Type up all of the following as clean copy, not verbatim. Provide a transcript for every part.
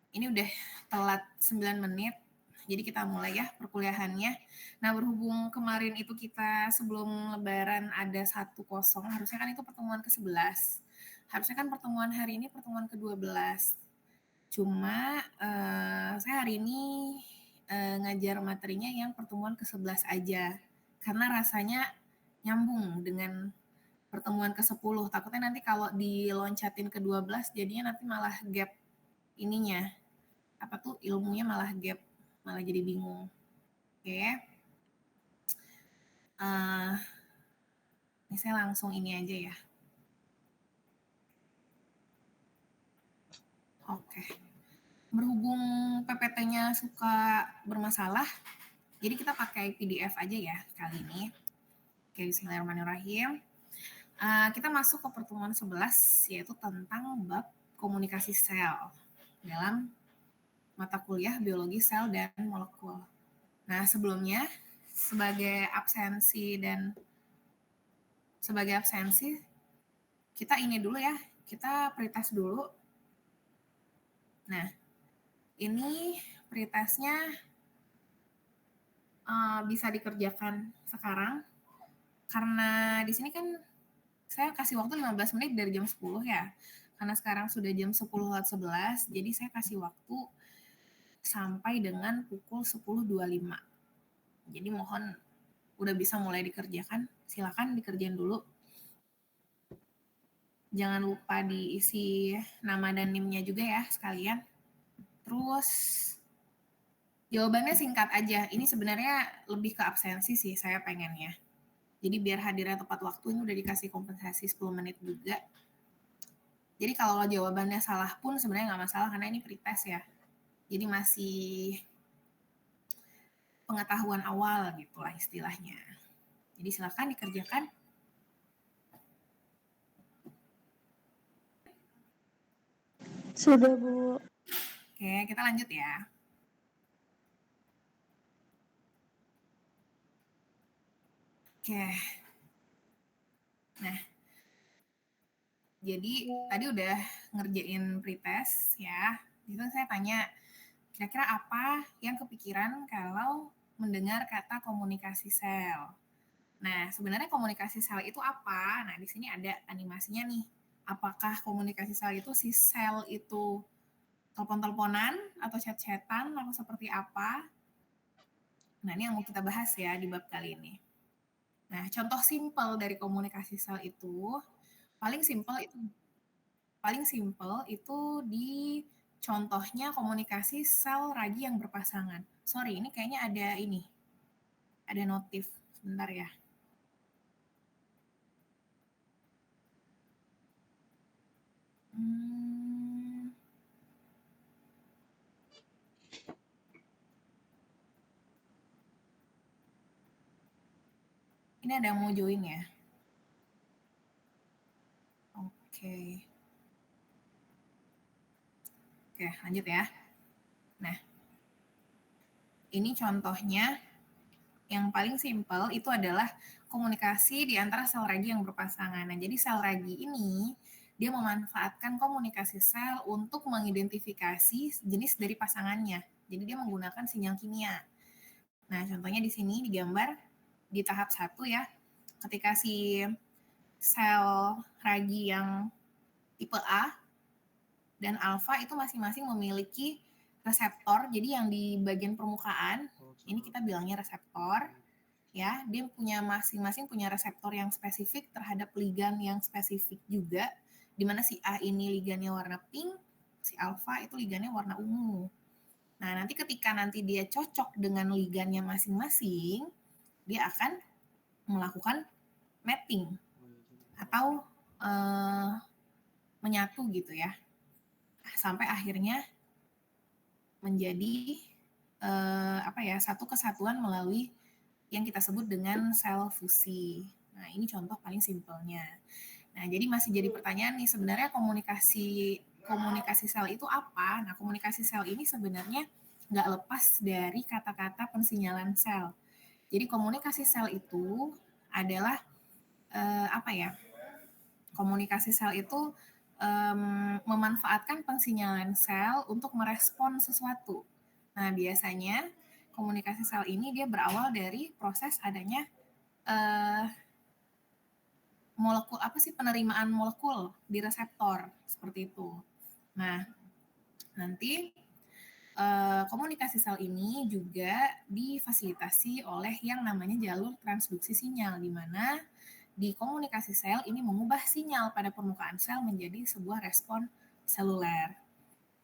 Ini udah telat 9 menit, jadi kita mulai ya perkuliahannya. Nah, berhubung kemarin itu kita sebelum lebaran ada 1-0, harusnya kan itu pertemuan ke-11. Harusnya kan pertemuan hari ini pertemuan ke-12. Cuma saya hari ini ngajar materinya yang pertemuan ke-11 aja. Karena rasanya nyambung dengan pertemuan ke-10. Takutnya nanti kalau diloncatin ke-12 jadinya nanti malah gap ininya. Apa tuh ilmunya malah gap, malah jadi bingung. Oke. Ini saya langsung ini aja ya. Oke. Berhubung PPT-nya suka bermasalah, jadi kita pakai PDF aja ya kali ini. Oke, bismillahirrahmanirrahim. Kita masuk ke pertemuan 11, yaitu tentang bab komunikasi sel dalam mata kuliah biologi sel dan molekul. Nah, sebelumnya sebagai absensi kita ini dulu ya, kita pretest dulu. Nah, ini pretestnya bisa dikerjakan sekarang karena di sini kan saya kasih waktu 15 menit dari jam 10 ya. Karena sekarang sudah jam 10.11, jadi saya kasih waktu sampai dengan pukul 10.25. Jadi mohon udah bisa mulai dikerjakan, silakan dikerjain dulu. Jangan lupa diisi nama dan NIM-nya juga ya sekalian. Terus jawabannya singkat aja. Ini sebenarnya lebih ke absensi sih saya pengennya. Jadi biar hadirnya tepat waktu, ini udah dikasih kompensasi 10 menit juga. Jadi kalau jawabannya salah pun sebenarnya nggak masalah karena ini pretest ya. Jadi masih pengetahuan awal gitulah istilahnya. Jadi silakan dikerjakan. Sudah, Bu. Oke, kita lanjut ya. Oke. Nah, jadi tadi udah ngerjain pretest ya. Itu saya tanya, kira-kira apa yang kepikiran kalau mendengar kata komunikasi sel? Nah, sebenarnya komunikasi sel itu apa? Nah, di sini ada animasinya nih. Apakah komunikasi sel itu si sel itu telepon-teleponan atau chat-chatan atau seperti apa? Nah, ini yang mau kita bahas ya di bab kali ini. Nah, contoh simpel dari komunikasi sel itu paling simpel itu di contohnya komunikasi sel ragi yang berpasangan. Sorry, ini kayaknya ada notif. Sebentar ya. Ini ada yang mau join ya? Oke. Oke, lanjut ya. Nah, ini contohnya yang paling simpel itu adalah komunikasi di antara sel ragi yang berpasangan. Nah, jadi sel ragi ini dia memanfaatkan komunikasi sel untuk mengidentifikasi jenis dari pasangannya. Jadi dia menggunakan sinyal kimia. Nah, contohnya di sini digambar di tahap 1 ya. Ketika si sel ragi yang tipe A dan alfa itu masing-masing memiliki reseptor. Jadi yang di bagian permukaan ini kita bilangnya reseptor. Ya, dia masing-masing punya reseptor yang spesifik terhadap ligan yang spesifik juga, di mana si A ini ligannya warna pink, si alfa itu ligannya warna ungu. Nah, nanti ketika dia cocok dengan ligannya masing-masing, dia akan melakukan mapping atau menyatu gitu ya, sampai akhirnya menjadi satu kesatuan melalui yang kita sebut dengan sel fusi. Nah, ini contoh paling simpelnya. Nah, jadi masih jadi pertanyaan nih, sebenarnya komunikasi sel itu apa? Nah, komunikasi sel ini sebenarnya nggak lepas dari kata-kata pensinyalan sel. Jadi komunikasi sel itu adalah komunikasi sel itu memanfaatkan pensinyalan sel untuk merespon sesuatu. Nah, biasanya komunikasi sel ini dia berawal dari proses adanya molekul apa sih penerimaan molekul di reseptor seperti itu. Nah, nanti komunikasi sel ini juga difasilitasi oleh yang namanya jalur transduksi sinyal, di mana di komunikasi sel ini mengubah sinyal pada permukaan sel menjadi sebuah respon seluler.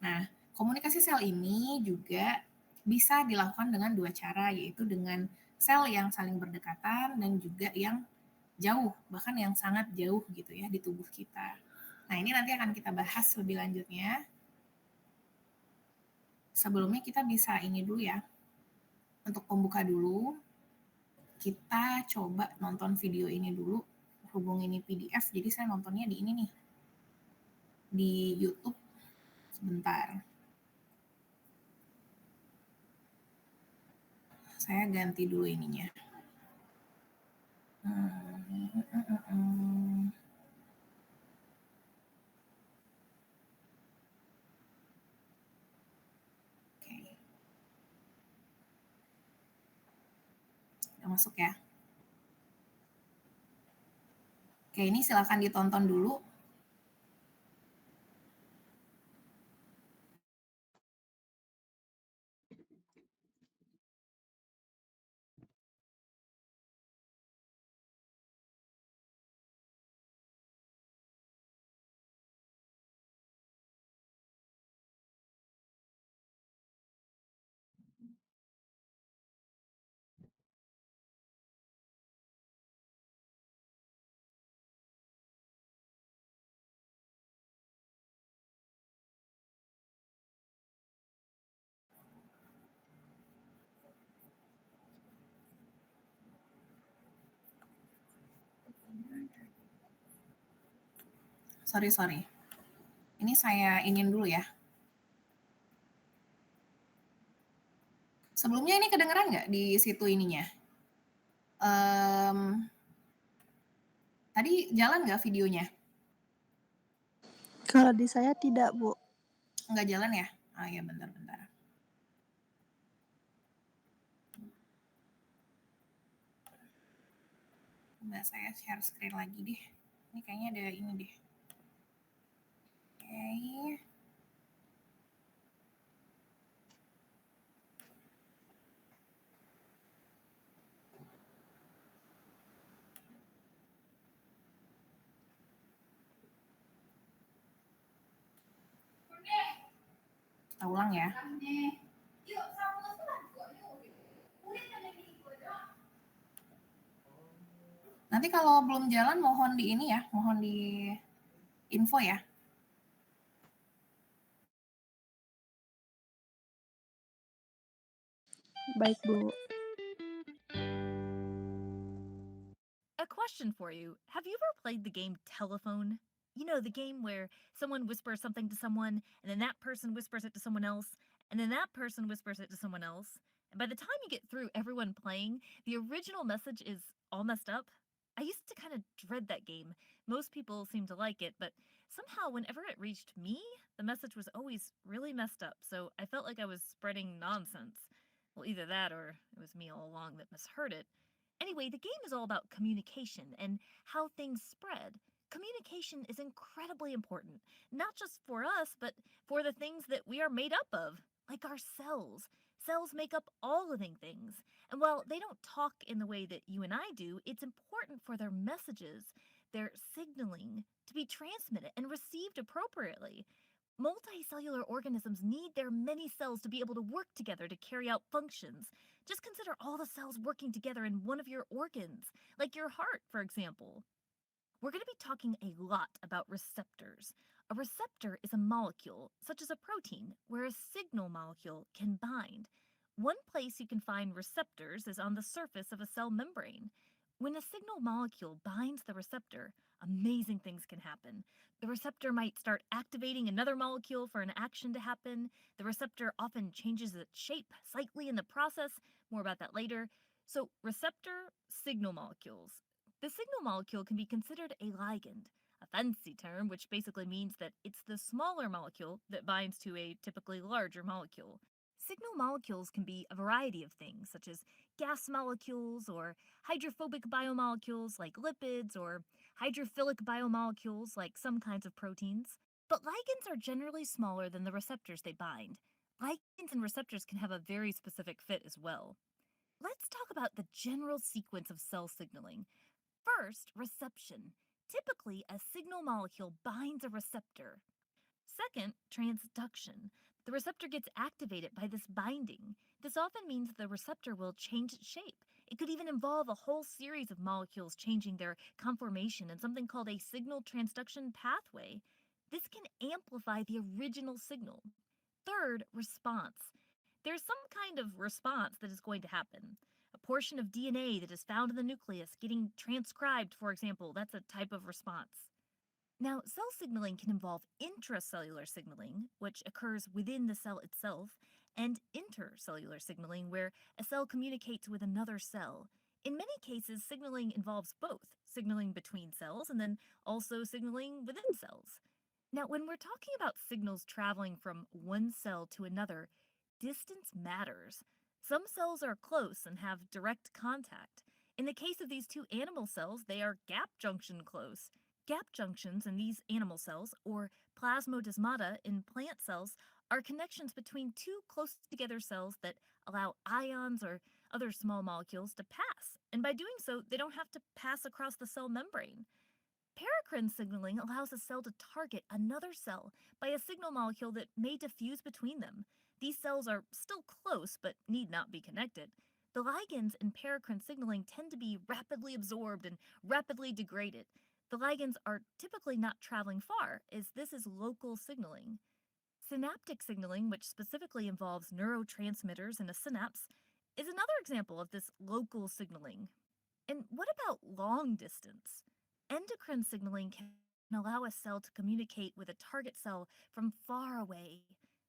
Nah, komunikasi sel ini juga bisa dilakukan dengan dua cara, yaitu dengan sel yang saling berdekatan dan juga yang jauh, bahkan yang sangat jauh gitu ya di tubuh kita. Nah, ini nanti akan kita bahas lebih lanjutnya. Sebelumnya kita bisa ini dulu ya, untuk pembuka dulu, kita coba nonton video ini dulu, hubung ini PDF, jadi saya nontonnya di ini nih, di YouTube. Sebentar. Saya ganti dulu ininya. Oke. Udah masuk ya. Oke, ini silakan ditonton dulu. Sorry. Ini saya ingin dulu ya. Sebelumnya ini kedengeran nggak di situ ininya? Tadi jalan nggak videonya? Kalau di saya tidak, Bu. Nggak jalan ya? Ah ya, bentar. Coba saya share screen lagi deh. Ini kayaknya ada ini deh. Oke. Kita ulang ya. Nanti kalau belum jalan mohon di ini ya, mohon di info ya. Baik, Bu. A question for you. Have you ever played the game Telephone? You know, the game where someone whispers something to someone, and then that person whispers it to someone else, and then that person whispers it to someone else. And by the time you get through everyone playing, the original message is all messed up. I used to kind of dread that game. Most people seem to like it, but somehow, whenever it reached me, the message was always really messed up. So I felt like I was spreading nonsense. Well, either that or it was me all along that misheard it. Anyway, the game is all about communication and how things spread. Communication is incredibly important, not just for us, but for the things that we are made up of, like our cells. Cells make up all living things. And while they don't talk in the way that you and I do, it's important for their messages, their signaling, to be transmitted and received appropriately. Multicellular organisms need their many cells to be able to work together to carry out functions. Just consider all the cells working together in one of your organs, like your heart, for example. We're going to be talking a lot about receptors. A receptor is a molecule, such as a protein, where a signal molecule can bind. One place you can find receptors is on the surface of a cell membrane. When a signal molecule binds the receptor, amazing things can happen. The receptor might start activating another molecule for an action to happen. The receptor often changes its shape slightly in the process. More about that later. So, receptor, signal molecules. The signal molecule can be considered a ligand. a fancy term which basically means that it's the smaller molecule that binds to a typically larger molecule. Signal molecules can be a variety of things, such as gas molecules or hydrophobic biomolecules like lipids or hydrophilic biomolecules like some kinds of proteins. But ligands are generally smaller than the receptors they bind. Ligands and receptors can have a very specific fit as well. Let's talk about the general sequence of cell signaling. First, reception. Typically, a signal molecule binds a receptor. Second, transduction. The receptor gets activated by this binding. This often means the receptor will change its shape. It could even involve a whole series of molecules changing their conformation in something called a signal transduction pathway. This can amplify the original signal. Third, response. There's some kind of response that is going to happen. A portion of DNA that is found in the nucleus getting transcribed, for example, that's a type of response. Now, cell signaling can involve intracellular signaling, which occurs within the cell itself, and intercellular signaling, where a cell communicates with another cell. In many cases, signaling involves both, signaling between cells and then also signaling within cells. Now, when we're talking about signals traveling from one cell to another, distance matters. Some cells are close and have direct contact. In the case of these two animal cells, they are gap junction close. Gap junctions in these animal cells, or plasmodesmata in plant cells, are connections between two close together cells that allow ions or other small molecules to pass. And by doing so, they don't have to pass across the cell membrane. Paracrine signaling allows a cell to target another cell by a signal molecule that may diffuse between them. These cells are still close but need not be connected. The ligands in paracrine signaling tend to be rapidly absorbed and rapidly degraded. The ligands are typically not traveling far, as this is local signaling. Synaptic signaling, which specifically involves neurotransmitters in a synapse, is another example of this local signaling. And what about long distance? Endocrine signaling can allow a cell to communicate with a target cell from far away.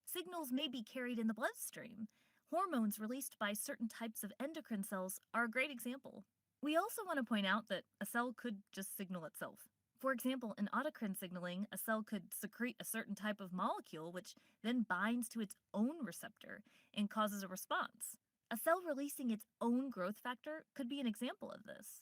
Signals may be carried in the bloodstream. Hormones released by certain types of endocrine cells are a great example. We also want to point out that a cell could just signal itself. For example, in autocrine signaling, a cell could secrete a certain type of molecule which then binds to its own receptor and causes a response. A cell releasing its own growth factor could be an example of this.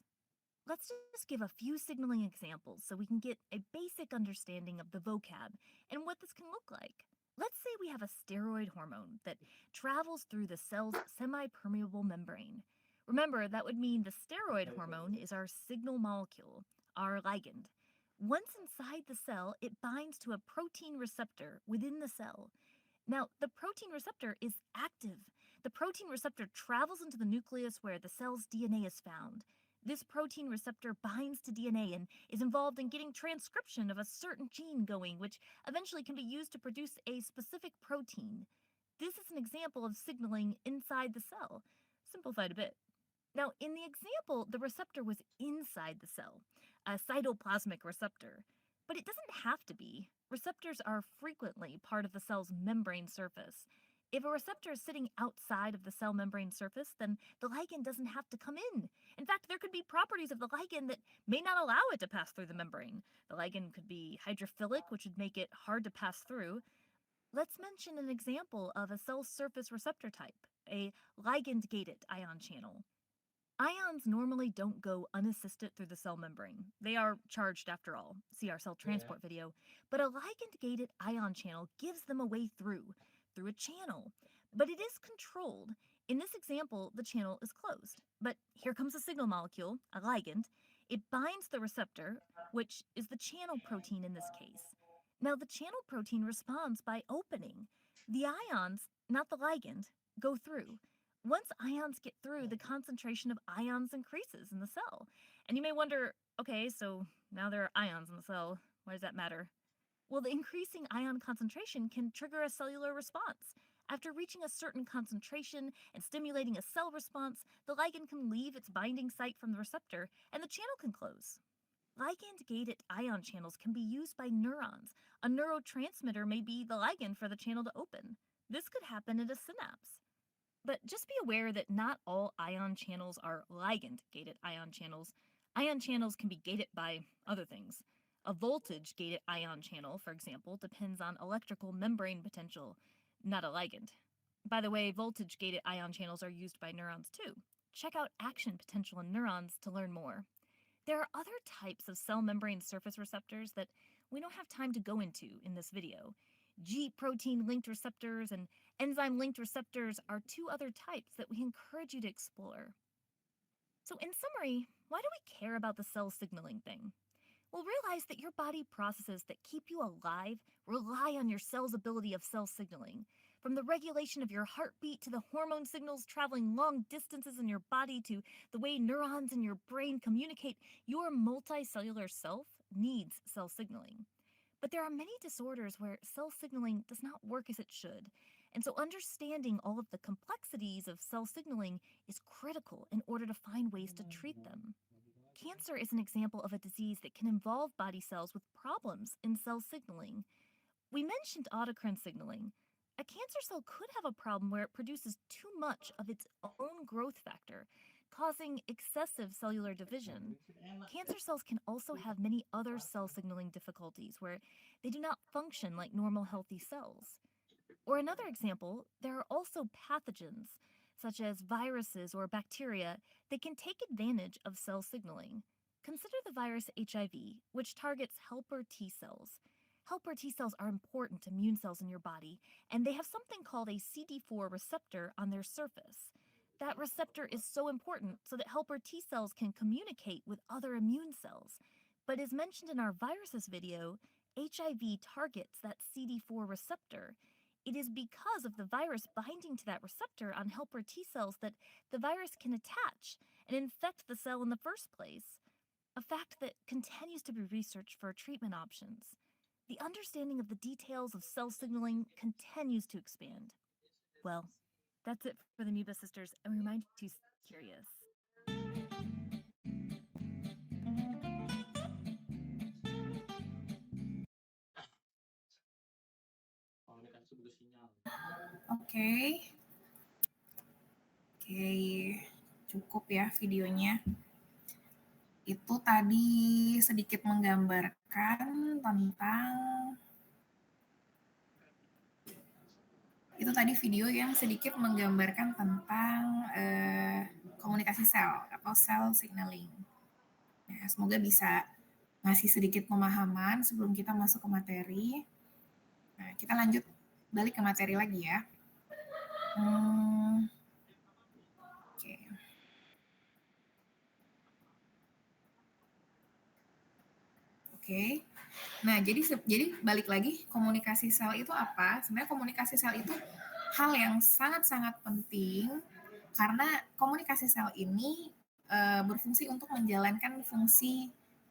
Let's just give a few signaling examples so we can get a basic understanding of the vocab and what this can look like. Let's say we have a steroid hormone that travels through the cell's semi-permeable membrane. Remember, that would mean the steroid hormone is our signal molecule, our ligand. Once inside the cell, it binds to a protein receptor within the cell. Now, the protein receptor is active. The protein receptor travels into the nucleus where the cell's DNA is found. This protein receptor binds to DNA and is involved in getting transcription of a certain gene going, which eventually can be used to produce a specific protein. This is an example of signaling inside the cell, simplified a bit. Now, in the example, the receptor was inside the cell, a cytoplasmic receptor. But it doesn't have to be. Receptors are frequently part of the cell's membrane surface. If a receptor is sitting outside of the cell membrane surface, then the ligand doesn't have to come in. In fact, there could be properties of the ligand that may not allow it to pass through the membrane. The ligand could be hydrophilic, which would make it hard to pass through. Let's mention an example of a cell surface receptor type, a ligand-gated ion channel. Ions normally don't go unassisted through the cell membrane. They are charged after all. See our cell transport video. But a ligand-gated ion channel gives them a way through a channel. But it is controlled. In this example, the channel is closed. But here comes a signal molecule, a ligand. It binds the receptor, which is the channel protein in this case. Now, the channel protein responds by opening. The ions, not the ligand, go through. Once ions get through, the concentration of ions increases in the cell. And you may wonder, okay, so now there are ions in the cell. Why does that matter? Well, the increasing ion concentration can trigger a cellular response. After reaching a certain concentration and stimulating a cell response, the ligand can leave its binding site from the receptor and the channel can close. Ligand-gated ion channels can be used by neurons. A neurotransmitter may be the ligand for the channel to open. This could happen at a synapse. But just be aware that not all ion channels are ligand-gated ion channels. Ion channels can be gated by other things. A voltage-gated ion channel, for example, depends on electrical membrane potential, not a ligand. By the way, voltage-gated ion channels are used by neurons too. Check out action potential in neurons to learn more. There are other types of cell membrane surface receptors that we don't have time to go into in this video. G protein linked receptors and enzyme linked receptors are two other types that we encourage you to explore. So, in summary, why do we care about the cell signaling thing? Well, realize that your body processes that keep you alive rely on your cell's ability of cell signaling. From the regulation of your heartbeat to the hormone signals traveling long distances in your body to the way neurons in your brain communicate, your multicellular self needs cell signaling. But there are many disorders where cell signaling does not work as it should. And so understanding all of the complexities of cell signaling is critical in order to find ways to treat them. Cancer is an example of a disease that can involve body cells with problems in cell signaling. We mentioned autocrine signaling. A cancer cell could have a problem where it produces too much of its own growth factor, causing excessive cellular division. Cancer cells can also have many other cell signaling difficulties where they do not function like normal healthy cells. Or another example, there are also pathogens, such as viruses or bacteria, that can take advantage of cell signaling. Consider the virus HIV, which targets helper T cells. Helper T cells are important immune cells in your body, and they have something called a CD4 receptor on their surface. That receptor is so important so that helper T cells can communicate with other immune cells. But as mentioned in our viruses video, HIV targets that CD4 receptor. It is because of the virus binding to that receptor on helper T cells that the virus can attach and infect the cell in the first place, a fact that continues to be researched for treatment options. The understanding of the details of cell signaling continues to expand. Well, that's it for the Amoeba Sisters, and we remind you to stay curious. Oke. Oke, cukup ya videonya. Itu tadi sedikit menggambarkan tentang video yang sedikit menggambarkan tentang komunikasi sel atau cell signaling. Nah, semoga bisa ngasih sedikit pemahaman sebelum kita masuk ke materi. Nah, kita lanjut balik ke materi lagi ya. Oke. Oke. Nah, jadi balik lagi, komunikasi sel itu apa? Sebenarnya komunikasi sel itu hal yang sangat-sangat penting karena komunikasi sel ini berfungsi untuk menjalankan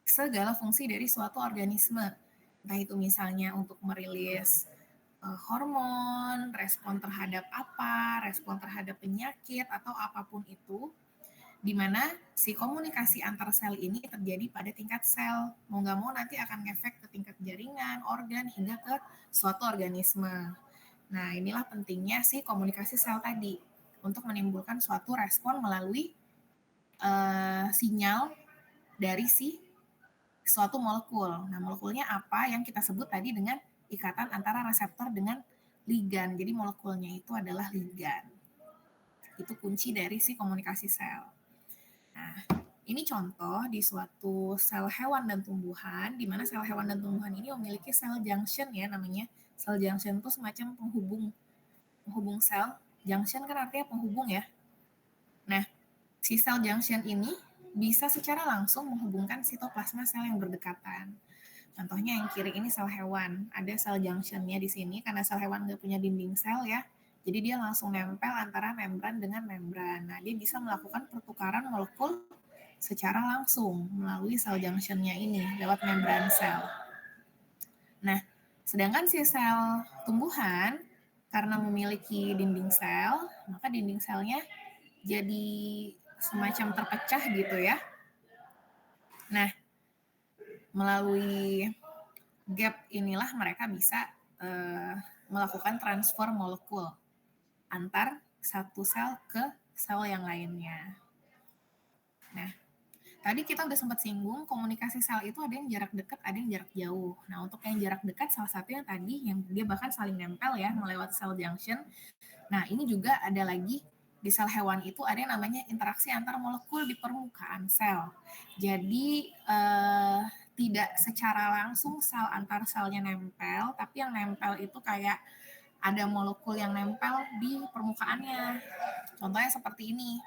segala fungsi dari suatu organisme. Entah itu misalnya untuk merilis hormon, respon terhadap respon terhadap penyakit, atau apapun itu, di mana si komunikasi antar sel ini terjadi pada tingkat sel. Mau nggak mau nanti akan ngefek ke tingkat jaringan, organ, hingga ke suatu organisme. Nah, inilah pentingnya si komunikasi sel tadi, untuk menimbulkan suatu respon melalui sinyal dari si suatu molekul. Nah, molekulnya apa yang kita sebut tadi dengan ikatan antara reseptor dengan ligan. Jadi molekulnya itu adalah ligan. Itu kunci dari si komunikasi sel. Nah, ini contoh di suatu sel hewan dan tumbuhan, di mana sel hewan dan tumbuhan ini memiliki sel junction ya namanya. Sel junction itu semacam penghubung sel. Junction kan artinya penghubung ya. Nah, si sel junction ini bisa secara langsung menghubungkan sitoplasma sel yang berdekatan. Contohnya yang kiri ini sel hewan, ada sel junctionnya di sini karena sel hewan nggak punya dinding sel ya. Jadi dia langsung nempel antara membran dengan membran. Nah, dia bisa melakukan pertukaran molekul secara langsung melalui sel junctionnya ini lewat membran sel. Nah, sedangkan si sel tumbuhan karena memiliki dinding sel, maka dinding selnya jadi semacam terpecah gitu ya. Nah, melalui gap inilah mereka bisa melakukan transfer molekul antar satu sel ke sel yang lainnya. Nah, Tadi kita udah sempat singgung komunikasi sel itu ada yang jarak dekat, ada yang jarak jauh. Nah, untuk yang jarak dekat salah satu yang tadi yang dia bahkan saling nempel ya melewati cell junction. Nah, ini juga ada lagi di sel hewan itu ada yang namanya interaksi antar molekul di permukaan sel. Jadi tidak secara langsung sel antar selnya nempel, tapi yang nempel itu kayak ada molekul yang nempel di permukaannya. Contohnya seperti ini.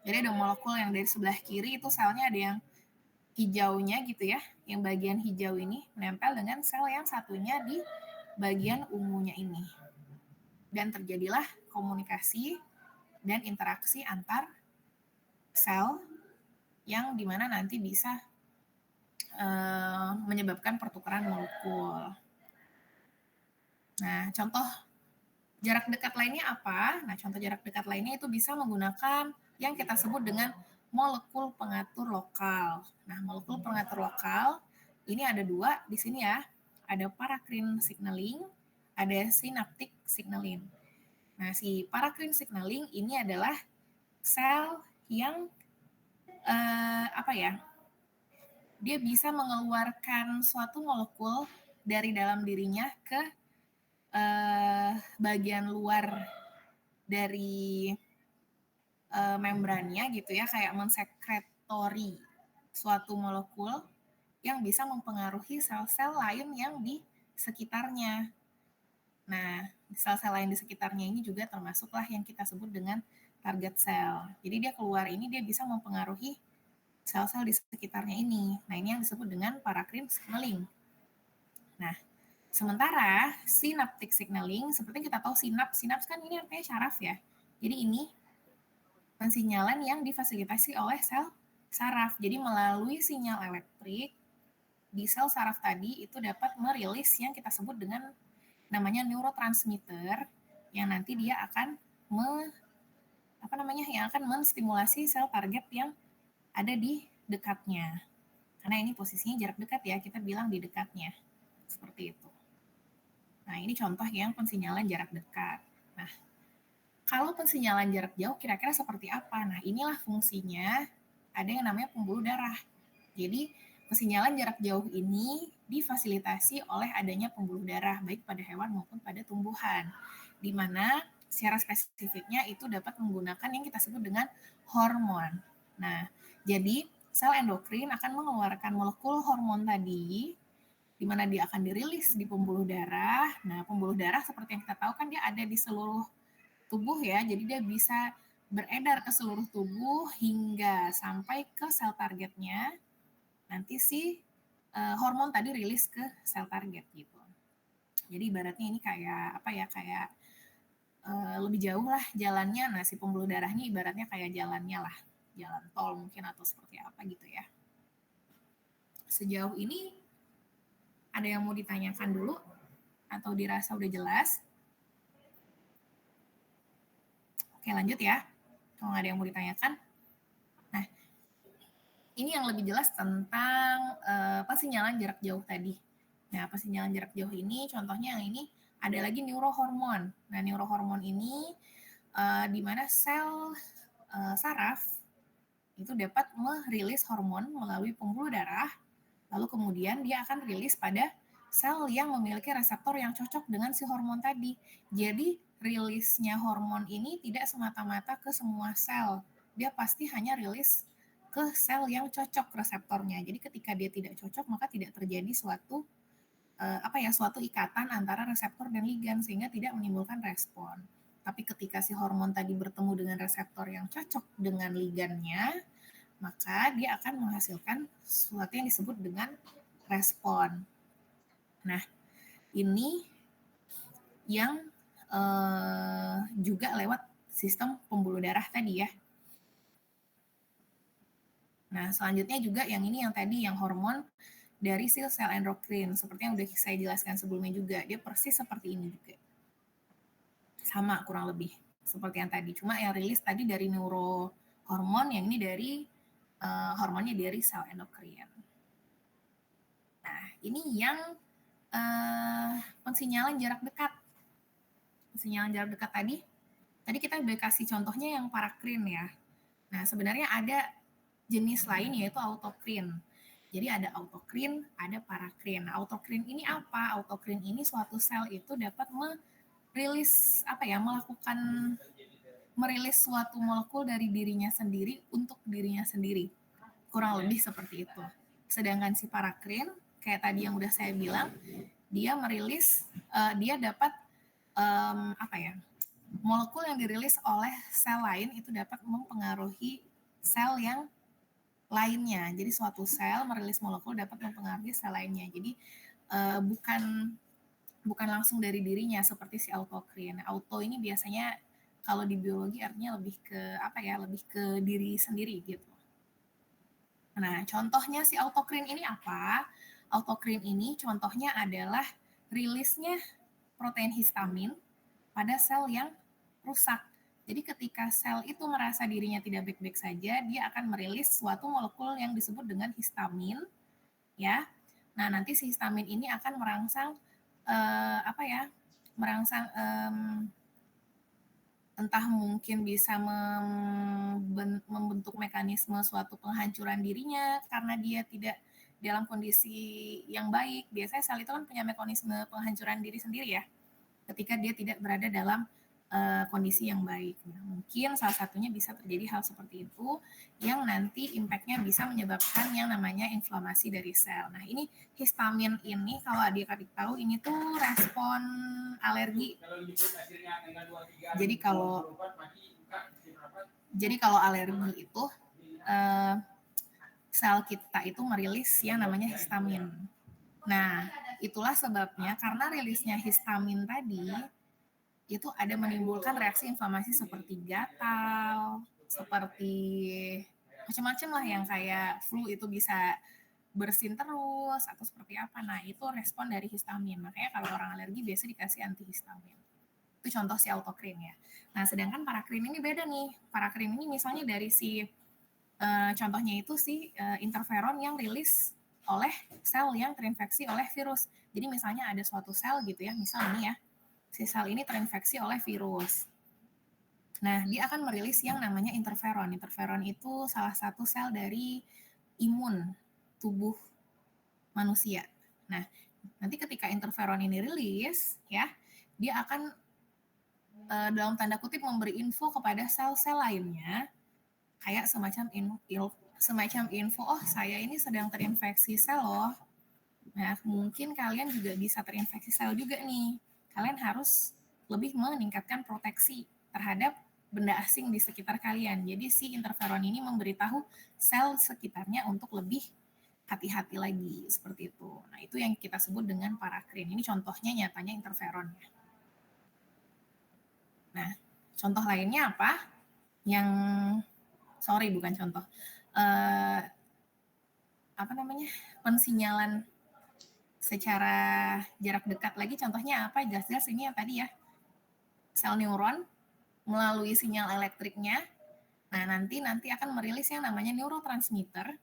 Jadi ada molekul yang dari sebelah kiri itu selnya ada yang hijaunya gitu ya, yang bagian hijau ini menempel dengan sel yang satunya di bagian ungunya ini. Dan terjadilah komunikasi dan interaksi antar sel yang dimana nanti bisa menyebabkan pertukaran molekul. Nah, contoh jarak dekat lainnya apa? Nah, contoh jarak dekat lainnya itu bisa menggunakan yang kita sebut dengan molekul pengatur lokal. Nah, molekul pengatur lokal ini ada 2 di sini ya. Ada paracrine signaling, ada synaptic signaling. Nah, si paracrine signaling ini adalah sel yang dia bisa mengeluarkan suatu molekul dari dalam dirinya ke bagian luar dari membrannya gitu ya, kayak mensekretori suatu molekul yang bisa mempengaruhi sel-sel lain yang di sekitarnya. Nah, sel-sel lain di sekitarnya ini juga termasuklah yang kita sebut dengan target sel. Jadi dia keluar ini dia bisa mempengaruhi sel-sel di sekitarnya ini. Nah, ini yang disebut dengan paracrine signaling. Nah, sementara synaptic signaling, seperti kita tahu sinaps kan ini artinya syaraf ya. Jadi ini pensinyalan yang difasilitasi oleh sel saraf. Jadi melalui sinyal elektrik di sel saraf tadi itu dapat merilis yang kita sebut dengan namanya neurotransmitter yang nanti dia akan yang akan menstimulasi sel target yang ada di dekatnya. Karena ini posisinya jarak dekat ya, kita bilang di dekatnya. Seperti itu. Nah, ini contoh yang pensinyalan jarak dekat. Nah, kalau pensinyalan jarak jauh kira-kira seperti apa? Nah, inilah fungsinya ada yang namanya pembuluh darah. Jadi, pensinyalan jarak jauh ini difasilitasi oleh adanya pembuluh darah baik pada hewan maupun pada tumbuhan. Di mana secara spesifiknya itu dapat menggunakan yang kita sebut dengan hormon. Nah, jadi sel endokrin akan mengeluarkan molekul hormon tadi di mana dia akan dirilis di pembuluh darah. Nah, pembuluh darah seperti yang kita tahu kan dia ada di seluruh tubuh ya, jadi dia bisa beredar ke seluruh tubuh hingga sampai ke sel targetnya. Nanti si hormon tadi rilis ke sel target gitu. Jadi ibaratnya ini kayak lebih jauh lah jalannya. Nah, si pembuluh darahnya ibaratnya kayak jalannya lah, jalan tol mungkin atau seperti apa gitu ya. Sejauh ini ada yang mau ditanyakan dulu atau dirasa udah jelas? Oke, lanjut ya. Kalau nggak ada yang mau ditanyakan. Nah, ini yang lebih jelas tentang pensinyalan jarak jauh tadi. Nah, pensinyalan jarak jauh ini contohnya yang ini ada lagi neurohormon. Nah, neurohormon ini di mana sel saraf itu dapat merilis hormon melalui pembuluh darah, lalu kemudian dia akan rilis pada sel yang memiliki reseptor yang cocok dengan si hormon tadi. Jadi rilisnya hormon ini tidak semata-mata ke semua sel. Dia pasti hanya rilis ke sel yang cocok reseptornya. Jadi ketika dia tidak cocok maka tidak terjadi suatu suatu ikatan antara reseptor dan ligan sehingga tidak menimbulkan respon. Tapi ketika si hormon tadi bertemu dengan reseptor yang cocok dengan ligannya, maka dia akan menghasilkan sesuatu yang disebut dengan respon. Nah, ini yang juga lewat sistem pembuluh darah tadi ya. Nah, selanjutnya juga yang ini yang tadi, yang hormon dari sel endokrin. Seperti yang udah saya jelaskan sebelumnya juga, dia persis seperti ini juga. Sama kurang lebih seperti yang tadi. Cuma yang rilis tadi dari neurohormon, yang ini dari hormonnya dari sel endokrin. Nah, ini yang pensinyalan jarak dekat. Pensinyalan jarak dekat tadi kita udah kasih contohnya yang paracrine ya. Nah, sebenarnya ada jenis lain yaitu autocrine. Jadi ada autocrine, ada paracrine. Nah, autocrine ini apa? Autocrine ini suatu sel itu dapat merilis suatu molekul dari dirinya sendiri untuk dirinya sendiri. Kurang lebih seperti itu. Sedangkan si paracrine, kayak tadi yang udah saya bilang, dia dapat molekul yang dirilis oleh sel lain itu dapat mempengaruhi sel yang lainnya. Jadi suatu sel merilis molekul dapat mempengaruhi sel lainnya. Jadi bukan langsung dari dirinya seperti si autocrine. Auto ini biasanya kalau di biologi artinya lebih ke diri sendiri gitu. Nah, contohnya si autocrine ini apa? Autocrine ini contohnya adalah rilisnya protein histamin pada sel yang rusak. Jadi ketika sel itu merasa dirinya tidak baik-baik saja, dia akan merilis suatu molekul yang disebut dengan histamin, ya. Nah, nanti si histamin ini akan entah mungkin bisa membentuk mekanisme suatu penghancuran dirinya karena dia tidak dalam kondisi yang baik. Biasanya sel itu kan punya mekanisme penghancuran diri sendiri ya, ketika dia tidak berada dalam kondisi yang baik. Nah, mungkin salah satunya bisa terjadi hal seperti itu yang nanti impact-nya bisa menyebabkan yang namanya inflamasi dari sel. Nah, ini histamin ini kalau adik-adik tahu ini tuh respon alergi. Jadi kalau alergi itu sel kita itu merilis yang namanya histamin. Nah, itulah sebabnya karena rilisnya histamin tadi itu ada menimbulkan reaksi inflamasi seperti gatal, seperti macam-macam lah yang kayak flu itu bisa bersin terus atau seperti apa. Nah, itu respon dari histamin. Makanya kalau orang alergi biasa dikasih antihistamin. Itu contoh si autocrine ya. Nah, sedangkan paracrine ini beda nih. Paracrine ini misalnya dari contohnya itu interferon yang rilis oleh sel yang terinfeksi oleh virus. Jadi misalnya ada suatu sel gitu ya, misal ini ya, si sel ini terinfeksi oleh virus. Nah, dia akan merilis yang namanya interferon. Interferon itu salah satu sel dari imun tubuh manusia. Nah, nanti ketika interferon ini rilis, ya, dia akan dalam tanda kutip memberi info kepada sel-sel lainnya, kayak semacam info, oh saya ini sedang terinfeksi sel loh. Nah, mungkin kalian juga bisa terinfeksi sel juga nih. Kalian harus lebih meningkatkan proteksi terhadap benda asing di sekitar kalian. Jadi si interferon ini memberitahu sel sekitarnya untuk lebih hati-hati lagi, seperti itu. Nah, itu yang kita sebut dengan paracrine. Ini contohnya nyatanya interferon. Nah, contoh lainnya apa? Bukan contoh. Pensinyalan secara jarak dekat lagi, contohnya apa? Jelas-jelas ini yang tadi ya, sel neuron melalui sinyal elektriknya, nah nanti akan merilis yang namanya neurotransmitter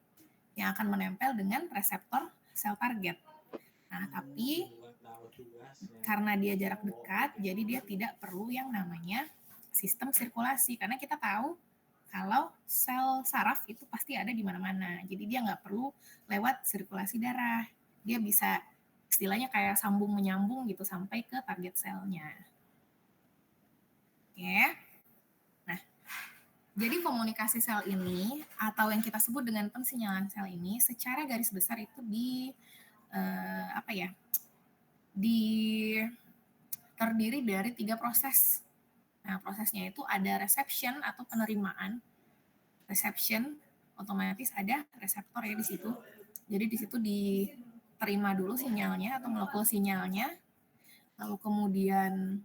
yang akan menempel dengan reseptor sel target. Nah, tapi karena dia jarak dekat, jadi dia tidak perlu yang namanya sistem sirkulasi, karena kita tahu kalau sel saraf itu pasti ada di mana-mana, jadi dia nggak perlu lewat sirkulasi darah, dia bisa istilahnya kayak sambung menyambung gitu sampai ke target selnya. Oke. Nah, jadi komunikasi sel ini atau yang kita sebut dengan pensinyalan sel ini secara garis besar itu terdiri dari 3 proses. Nah, prosesnya itu ada reception atau penerimaan. Reception otomatis ada reseptor ya di situ. Jadi di situ diterima dulu sinyalnya atau molekul sinyalnya. Lalu kemudian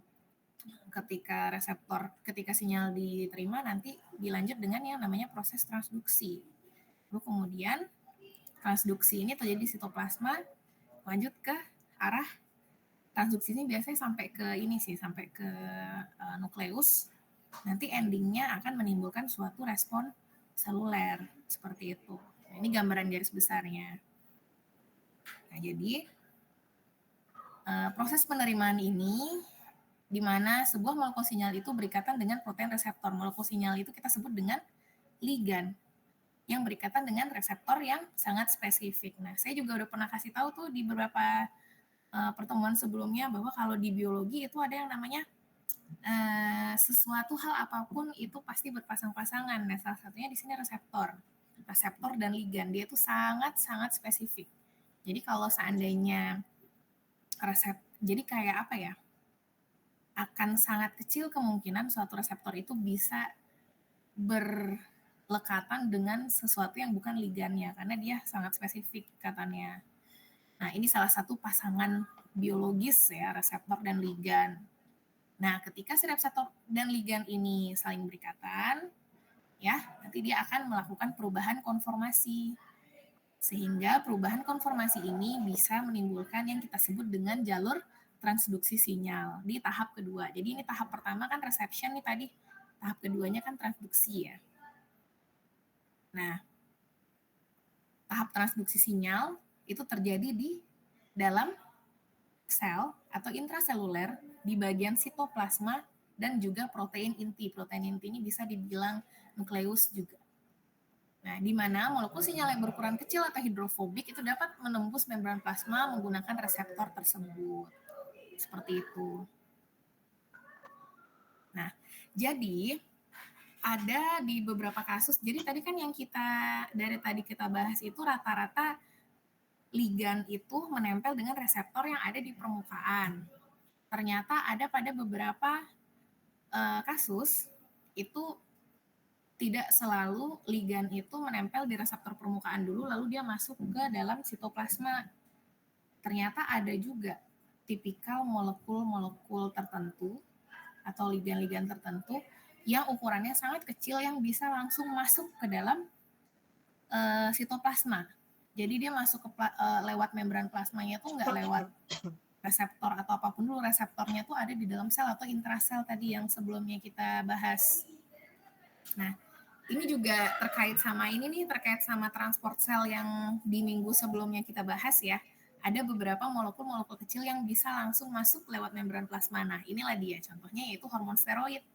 ketika sinyal diterima nanti dilanjut dengan yang namanya proses transduksi. Lalu kemudian transduksi ini terjadi di sitoplasma, lanjut ke arah transduksi ini biasanya sampai ke nukleus. Nanti endingnya akan menimbulkan suatu respon seluler seperti itu. Nah, ini gambaran garis besarnya. Nah, jadi proses penerimaan ini di mana sebuah molekul sinyal itu berikatan dengan protein reseptor. Molekul sinyal itu kita sebut dengan ligan. yang berikatan dengan reseptor yang sangat spesifik. Nah, saya juga udah pernah kasih tahu tuh di beberapa pertemuan sebelumnya bahwa kalau di biologi itu ada yang namanya sesuatu hal apapun itu pasti berpasang-pasangan. Nah, salah satunya di sini reseptor dan ligan. Dia itu sangat-sangat spesifik. Jadi kalau seandainya jadi kayak apa ya? Akan sangat kecil kemungkinan suatu reseptor itu bisa berlekatan dengan sesuatu yang bukan ligannya karena dia sangat spesifik katanya. Nah, ini salah satu pasangan biologis ya, reseptor dan ligan. Nah, ketika si reseptor dan ligan ini saling berikatan, ya, nanti dia akan melakukan perubahan konformasi. Sehingga perubahan konformasi ini bisa menimbulkan yang kita sebut dengan jalur transduksi sinyal di tahap kedua. Jadi ini tahap pertama kan reception nih tadi, tahap keduanya kan transduksi ya. Nah, tahap transduksi sinyal itu terjadi di dalam sel atau intraseluler di bagian sitoplasma dan juga protein inti. Protein inti ini bisa dibilang nukleus juga. Nah, di mana molekul sinyal yang berukuran kecil atau hidrofobik itu dapat menembus membran plasma menggunakan reseptor tersebut. Seperti itu. Nah, jadi ada di beberapa kasus, jadi tadi kan yang dari tadi kita bahas itu rata-rata ligan itu menempel dengan reseptor yang ada di permukaan. Ternyata ada pada beberapa kasus itu tidak selalu ligan itu menempel di reseptor permukaan dulu lalu dia masuk ke dalam sitoplasma. Ternyata ada juga tipikal molekul-molekul tertentu atau ligan-ligan tertentu yang ukurannya sangat kecil yang bisa langsung masuk ke dalam sitoplasma. Jadi dia masuk lewat membran plasmanya tuh nggak lewat reseptor atau apapun dulu, reseptornya tuh ada di dalam sel atau intrasel tadi yang sebelumnya kita bahas. Nah, ini juga terkait sama transport sel yang di minggu sebelumnya kita bahas ya. Ada beberapa molekul-molekul kecil yang bisa langsung masuk lewat membran plasma. Nah, inilah dia contohnya yaitu hormon steroid.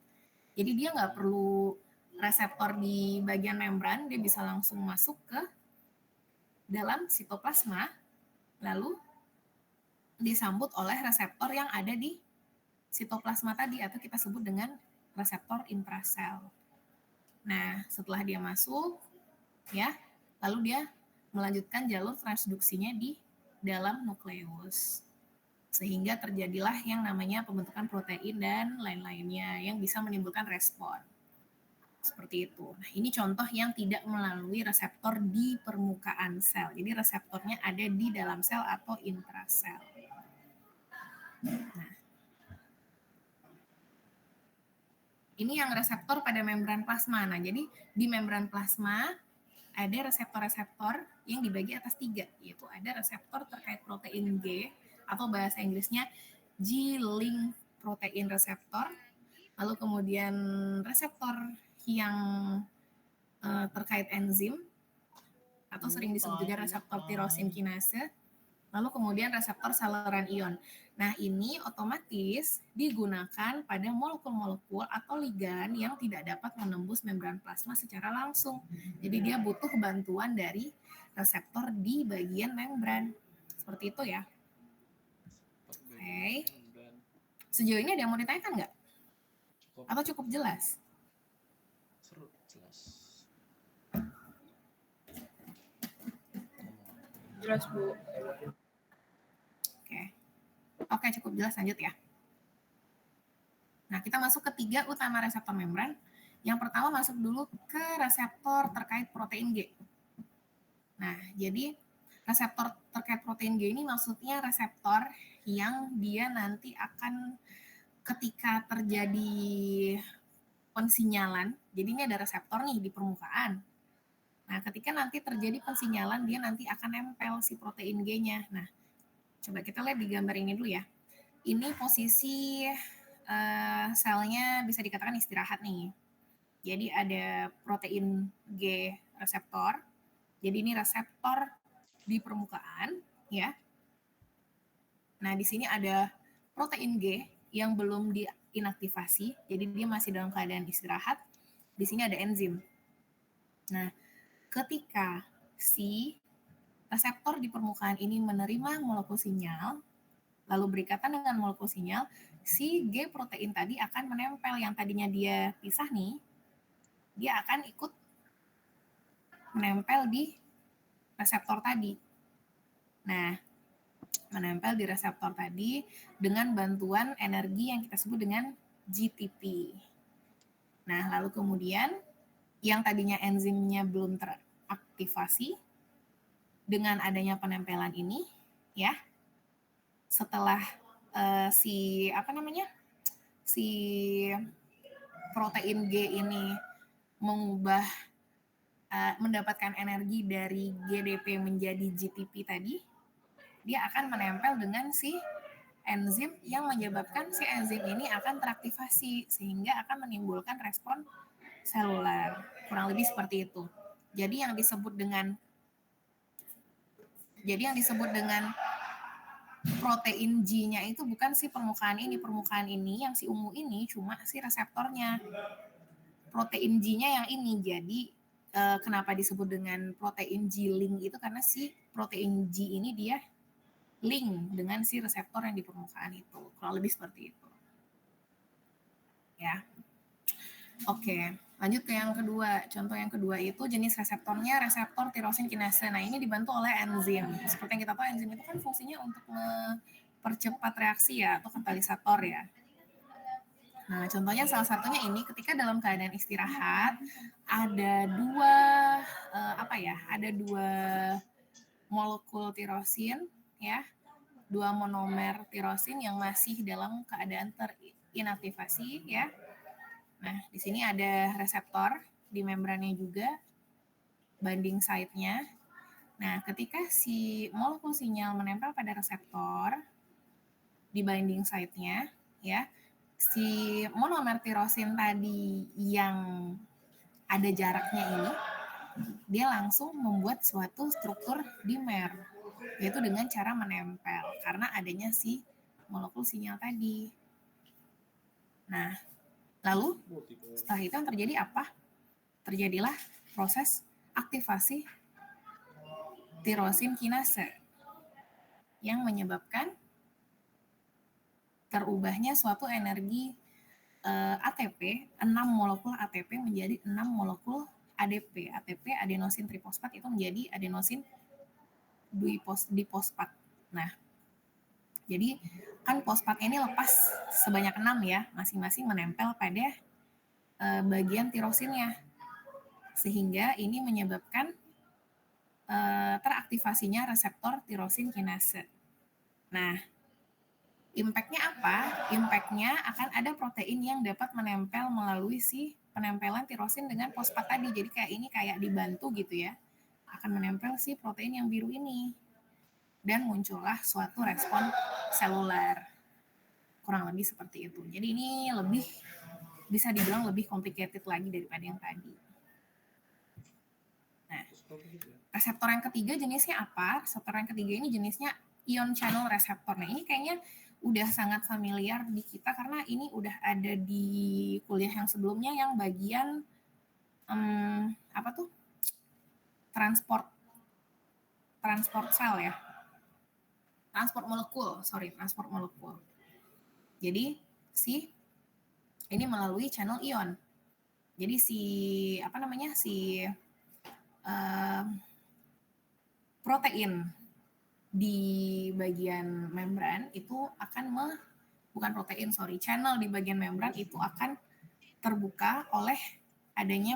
Jadi dia nggak perlu reseptor di bagian membran, dia bisa langsung masuk ke dalam sitoplasma, lalu disambut oleh reseptor yang ada di sitoplasma tadi atau kita sebut dengan reseptor intrasel. Nah, setelah dia masuk, ya, lalu dia melanjutkan jalur transduksinya di dalam nukleus. Sehingga terjadilah yang namanya pembentukan protein dan lain-lainnya yang bisa menimbulkan respon. Seperti itu. Nah, ini contoh yang tidak melalui reseptor di permukaan sel. Jadi reseptornya ada di dalam sel atau intrasel. Nah, ini yang reseptor pada membran plasma. Nah, jadi di membran plasma ada reseptor-reseptor yang dibagi atas 3, yaitu ada reseptor terkait protein G atau bahasa Inggrisnya G-link protein receptor, lalu kemudian reseptor yang terkait enzim atau sering disebut juga reseptor tirosin kinase, lalu kemudian reseptor saluran ion. Nah, ini otomatis digunakan pada molekul-molekul atau ligan yang tidak dapat menembus membran plasma secara langsung. Jadi dia butuh bantuan dari reseptor di bagian membran. Seperti itu ya. Oke. Sejauh ini ada yang mau ditanyakan nggak? Atau cukup jelas? Seru, jelas. Jelas, Bu. Oke, cukup jelas, lanjut ya. Nah, kita masuk ke 3 utama reseptor membran. Yang pertama masuk dulu ke reseptor terkait protein G. Nah, jadi reseptor terkait protein G ini maksudnya reseptor yang dia nanti akan ketika terjadi pensinyalan, jadi ini ada reseptor nih di permukaan. Nah, ketika nanti terjadi pensinyalan, dia nanti akan nempel si protein G-nya. Nah, coba kita lihat di gambar ini dulu ya. Ini posisi selnya bisa dikatakan istirahat nih. Jadi ada protein G reseptor. Jadi ini reseptor di permukaan, ya. Nah, di sini ada protein G yang belum diinaktivasi, jadi dia masih dalam keadaan istirahat. Di sini ada enzim. Nah, ketika si reseptor di permukaan ini menerima molekul sinyal, lalu berikatan dengan molekul sinyal, si G protein tadi akan menempel, yang tadinya dia pisah nih, dia akan ikut menempel di reseptor tadi. Nah, menempel di reseptor tadi dengan bantuan energi yang kita sebut dengan GTP. Nah, lalu kemudian yang tadinya enzimnya belum teraktivasi, dengan adanya penempelan ini, ya, setelah si protein G ini mendapatkan energi dari GDP menjadi GTP tadi, dia akan menempel dengan si enzim yang menyebabkan si enzim ini akan teraktivasi sehingga akan menimbulkan respon seluler. Kurang lebih seperti itu. Jadi yang disebut dengan protein G-nya itu bukan si permukaan ini yang si ungu ini cuma si reseptornya. Protein G-nya yang ini. Jadi kenapa disebut dengan protein G-link itu karena si protein G ini dia link dengan si reseptor yang di permukaan itu. Kurang lebih seperti itu. Ya. Oke, lanjut ke yang kedua. Contoh yang kedua itu jenis reseptornya reseptor tirosin kinase. Nah, ini dibantu oleh enzim. Seperti yang kita tahu, enzim itu kan fungsinya untuk mempercepat reaksi ya, atau katalisator ya. Nah, contohnya salah satunya ini ketika dalam keadaan istirahat ada dua molekul tirosin ya, 2 monomer tirosin yang masih dalam keadaan terinaktivasi ya. Nah, di sini ada reseptor di membrannya juga, binding site-nya. Nah, ketika si molekul sinyal menempel pada reseptor di binding site-nya, ya, si monomer tirosin tadi yang ada jaraknya ini, dia langsung membuat suatu struktur dimer, yaitu dengan cara menempel, karena adanya si molekul sinyal tadi. Nah, lalu setelah itu yang terjadi apa? Terjadilah proses aktivasi tirosin kinase yang menyebabkan terubahnya suatu energi ATP, 6 molekul ATP menjadi 6 molekul ADP. ATP adenosin trifosfat itu menjadi adenosin difosfat. Nah, jadi kan fosfatnya ini lepas sebanyak 6 ya, masing-masing menempel pada bagian tirosinnya. Sehingga ini menyebabkan teraktivasinya reseptor tirosin kinase. Nah, impact-nya apa? Impact-nya akan ada protein yang dapat menempel melalui si penempelan tirosin dengan fosfat tadi. Jadi kayak dibantu gitu ya. Akan menempel si protein yang biru ini. Dan muncullah suatu respon seluler. Kurang lebih seperti itu. Jadi ini bisa dibilang lebih complicated lagi daripada yang tadi. Nah, reseptor yang ketiga jenisnya apa? Reseptor yang ketiga ini jenisnya ion channel receptor. Nah, ini kayaknya udah sangat familiar di kita karena ini udah ada di kuliah yang sebelumnya yang bagian transport sel ya. Transport molekul. Jadi ini melalui channel ion. Jadi protein di bagian membran itu akan channel di bagian membran itu akan terbuka oleh adanya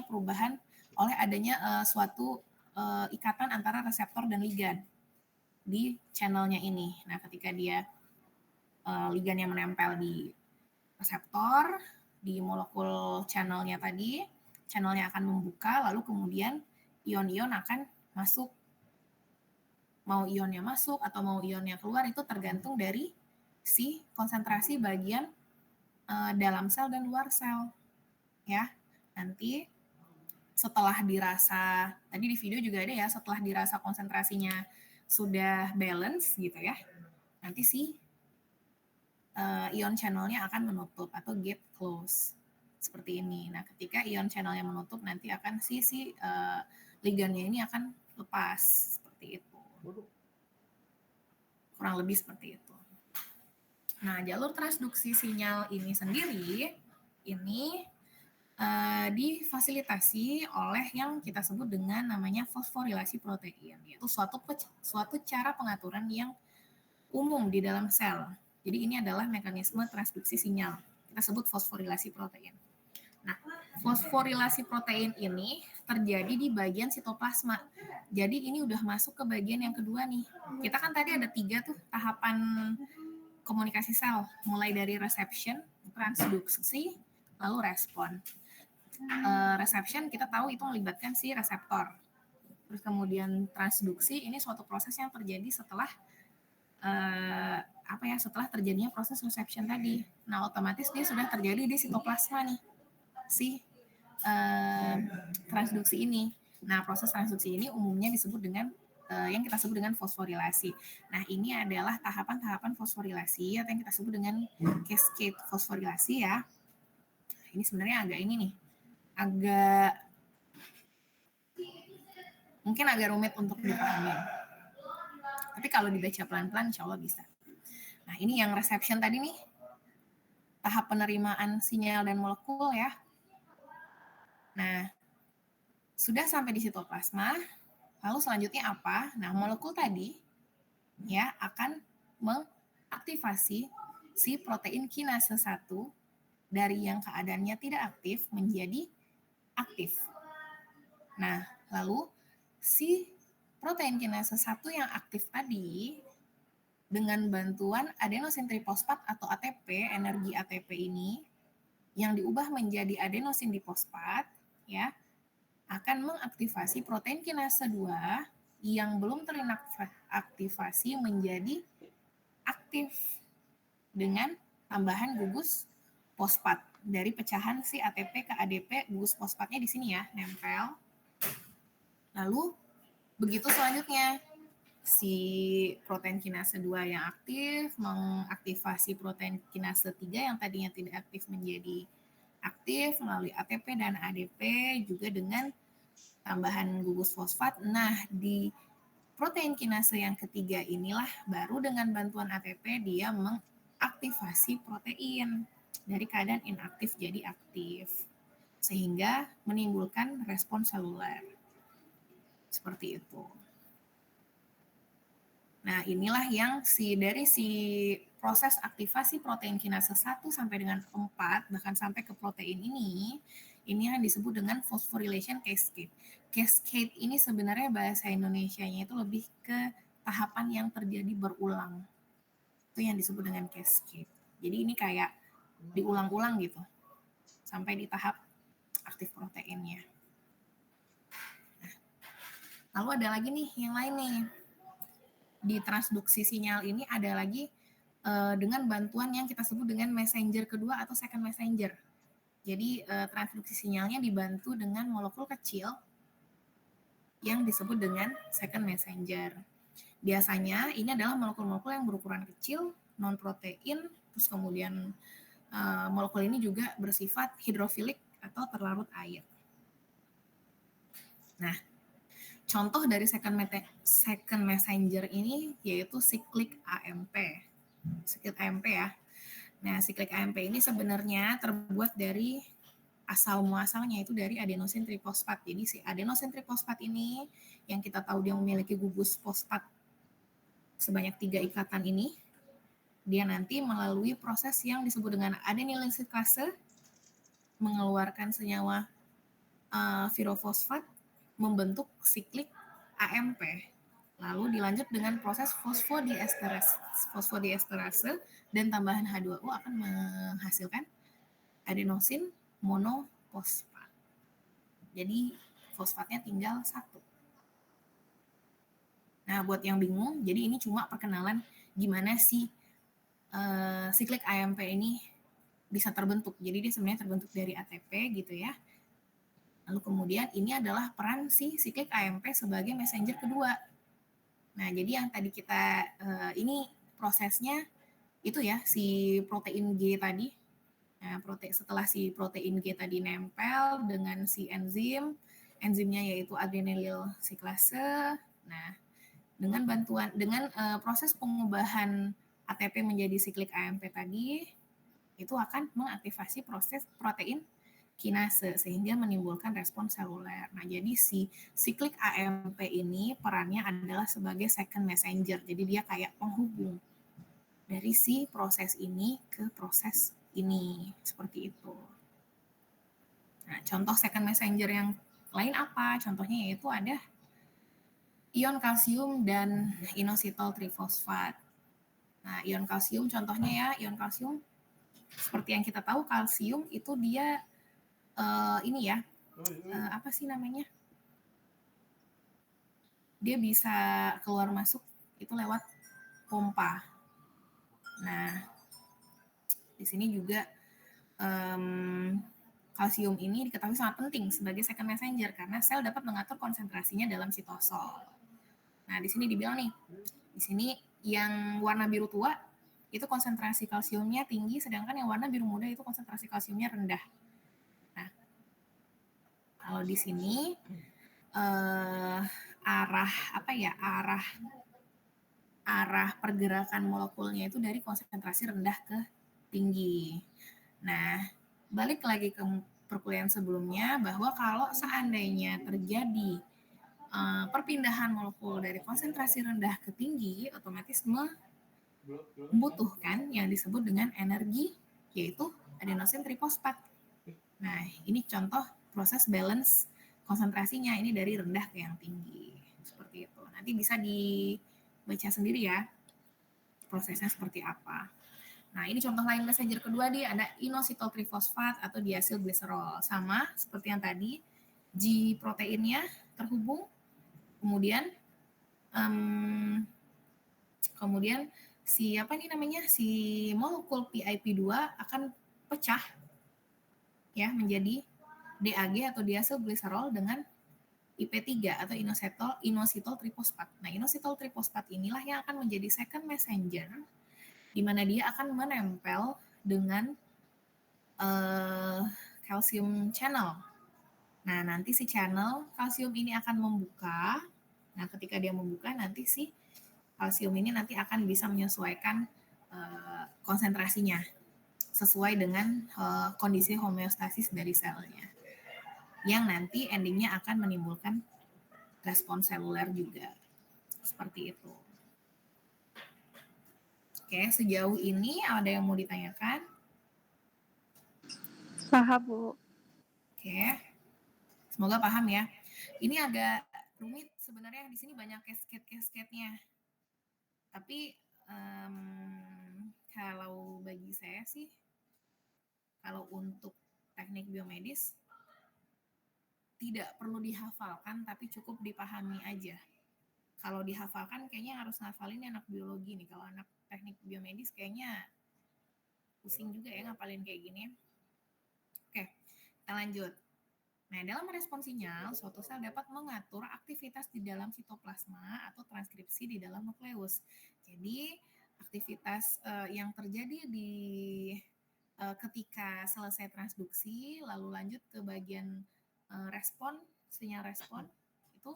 suatu ikatan antara reseptor dan ligan di channelnya ini. Nah, ketika dia ligannya menempel di reseptor, di molekul channelnya tadi, channelnya akan membuka, lalu kemudian ion-ion akan masuk. Mau ionnya masuk atau mau ionnya keluar itu tergantung dari si konsentrasi bagian dalam sel dan luar sel. Ya, nanti setelah dirasa, tadi di video juga ada ya, setelah dirasa konsentrasinya sudah balance gitu ya, nanti si ion channelnya akan menutup atau gate close seperti ini. Nah, ketika ion channelnya menutup nanti akan si ligannya ini akan lepas seperti itu. Waduh. Kurang lebih seperti itu. Nah, jalur transduksi sinyal ini sendiri ini difasilitasi oleh yang kita sebut dengan namanya fosforilasi protein, yaitu suatu cara pengaturan yang umum di dalam sel. Jadi ini adalah mekanisme transduksi sinyal. Kita sebut fosforilasi protein. Nah, fosforilasi protein ini terjadi di bagian sitoplasma. Jadi ini udah masuk ke bagian yang kedua nih. Kita kan tadi ada 3 tuh tahapan komunikasi sel, mulai dari reception, transduksi, lalu respon. Reception kita tahu itu melibatkan si reseptor. Terus kemudian transduksi ini suatu proses yang terjadi setelah setelah terjadinya proses reception tadi. Nah, otomatis dia sudah terjadi di sitoplasma nih, si transduksi ini. Nah, proses transduksi ini umumnya disebut dengan yang kita sebut dengan fosforilasi. Nah, ini adalah tahapan-tahapan fosforilasi atau yang kita sebut dengan cascade fosforilasi ya. Ini sebenarnya agak ini nih, mungkin agak rumit untuk dipahami. Tapi kalau dibaca pelan-pelan, insya Allah bisa. Nah, ini yang reception tadi nih, tahap penerimaan sinyal dan molekul ya. Nah, sudah sampai di sitoplasma, lalu selanjutnya apa? Nah, molekul tadi ya akan mengaktifasi si protein kinase 1 dari yang keadaannya tidak aktif menjadi aktif. Nah, lalu si protein kinase 1 yang aktif tadi dengan bantuan adenosin trifosfat atau ATP, energi ATP ini yang diubah menjadi adenosin difosfat ya akan mengaktifasi protein kinase 2 yang belum teraktivasi menjadi aktif dengan tambahan gugus fosfat. Dari pecahan si ATP ke ADP, gugus fosfatnya di sini ya, nempel. Lalu begitu selanjutnya, si protein kinase 2 yang aktif mengaktifasi protein kinase 3 yang tadinya tidak aktif menjadi aktif melalui ATP dan ADP juga dengan tambahan gugus fosfat. Nah, di protein kinase yang ketiga inilah baru dengan bantuan ATP dia mengaktifasi protein dari keadaan inaktif jadi aktif. Sehingga menimbulkan respon seluler. Seperti itu. Nah, inilah yang dari proses aktivasi protein kinase 1 sampai dengan 4, bahkan sampai ke protein ini yang disebut dengan phosphorylation cascade. Cascade ini sebenarnya bahasa Indonesianya itu lebih ke tahapan yang terjadi berulang. Itu yang disebut dengan cascade. Jadi ini kayak diulang-ulang gitu, sampai di tahap aktif proteinnya. Nah, lalu ada lagi nih, yang lain nih. Di transduksi sinyal ini ada lagi dengan bantuan yang kita sebut dengan messenger kedua atau second messenger. Jadi transduksi sinyalnya dibantu dengan molekul kecil yang disebut dengan second messenger. Biasanya ini adalah molekul-molekul yang berukuran kecil, non-protein, terus kemudian molekul ini juga bersifat hidrofilik atau terlarut air. Nah, contoh dari second messenger ini yaitu siklik AMP. Siklik AMP ya. Nah, siklik AMP ini sebenarnya terbuat dari asal muasalnya itu dari adenosin trifosfat. Jadi si adenosin trifosfat ini yang kita tahu dia memiliki gugus fosfat sebanyak 3 ikatan ini, dia nanti melalui proses yang disebut dengan adenylyl siklase mengeluarkan senyawa pirofosfat membentuk siklik AMP. Lalu dilanjut dengan proses fosfodiesterase dan tambahan H2O akan menghasilkan adenosin monofosfat. Jadi fosfatnya tinggal 1. Nah, buat yang bingung, jadi ini cuma perkenalan gimana sih siklik AMP ini bisa terbentuk. Jadi dia sebenarnya terbentuk dari ATP gitu ya. Lalu kemudian ini adalah peran si siklik AMP sebagai messenger kedua. Nah, jadi yang tadi kita ini prosesnya itu ya si protein G tadi. Nah, setelah si protein G tadi nempel dengan si enzim, enzimnya yaitu adrenyl siklase. Nah, dengan proses pengubahan ATP menjadi siklik AMP tadi, itu akan mengaktifasi proses protein kinase sehingga menimbulkan respon seluler. Nah, jadi si siklik AMP ini perannya adalah sebagai second messenger. Jadi dia kayak penghubung dari si proses ini ke proses ini, seperti itu. Nah, contoh second messenger yang lain apa? Contohnya yaitu ada ion kalsium dan inositol trifosfat. Nah, ion kalsium contohnya ya, ion kalsium seperti yang kita tahu kalsium itu dia ini ya, apa sih namanya? Dia bisa keluar masuk itu lewat pompa. Nah, di sini juga kalsium ini diketahui sangat penting sebagai second messenger karena sel dapat mengatur konsentrasinya dalam sitosol. Nah, di sini dibilang nih, di sini yang warna biru tua itu konsentrasi kalsiumnya tinggi, sedangkan yang warna biru muda itu konsentrasi kalsiumnya rendah. Nah, kalau di sini arah pergerakan molekulnya itu dari konsentrasi rendah ke tinggi. Nah, balik lagi ke perkuliahan sebelumnya bahwa kalau seandainya terjadi perpindahan molekul dari konsentrasi rendah ke tinggi, otomatis membutuhkan yang disebut dengan energi, yaitu adenosin trifosfat. Nah, ini contoh proses balance konsentrasinya, ini dari rendah ke yang tinggi. Seperti itu. Nanti bisa dibaca sendiri ya, prosesnya seperti apa. Nah, ini contoh lain messenger kedua dia ada inositol trifosfat atau diasilgliserol. Sama seperti yang tadi, G proteinnya terhubung, kemudian si molekul PIP2 akan pecah ya menjadi DAG atau diasilgliserol dengan IP3 atau inositol trifosfat. Nah, inositol trifosfat inilah yang akan menjadi second messenger di mana dia akan menempel dengan calcium channel. Nah, nanti si channel kalsium ini akan membuka. Nah, ketika dia membuka, nanti si kalsium ini nanti akan bisa menyesuaikan konsentrasinya sesuai dengan kondisi homeostasis dari selnya. Yang nanti endingnya akan menimbulkan respon seluler juga. Seperti itu. Oke, sejauh ini ada yang mau ditanyakan? Paham, Bu. Oke, semoga paham ya. Ini agak rumit sebenarnya, di sini banyak cascade-cascade-nya. Tapi kalau bagi saya sih, kalau untuk teknik biomedis tidak perlu dihafalkan, tapi cukup dipahami aja. Kalau dihafalkan kayaknya harus ngafalin anak biologi nih. Kalau anak teknik biomedis kayaknya pusing juga ya ngapalin kayak gini. Oke, kita lanjut. Nah, dalam merespon sinyal, suatu sel dapat mengatur aktivitas di dalam sitoplasma atau transkripsi di dalam nukleus. Jadi, aktivitas yang terjadi di ketika selesai transduksi, lalu lanjut ke bagian respon, sinyal respon, itu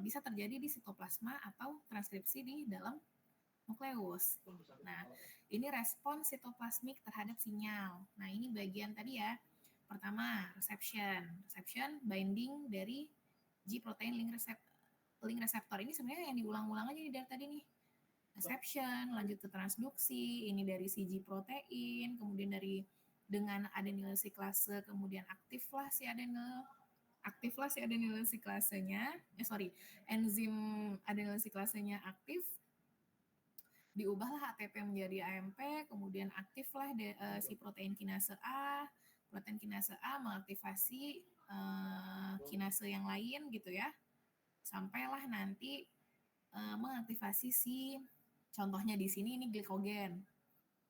bisa terjadi di sitoplasma atau transkripsi di dalam nukleus. Nah, ini respon sitoplasmik terhadap sinyal. Nah, ini bagian tadi ya. Pertama, reception binding dari G protein link receptor. Ini sebenarnya yang diulang-ulang aja dari tadi nih. Reception, lanjut ke transduksi, ini dari si G protein, kemudian dengan adenyl siklase, kemudian aktiflah si adenyl siklasenya, enzim adenyl siklasenya aktif, diubahlah ATP menjadi AMP, kemudian aktiflah si protein kinase A mengaktifasi kinase yang lain gitu ya, sampailah nanti mengaktifasi si contohnya di sini ini glikogen.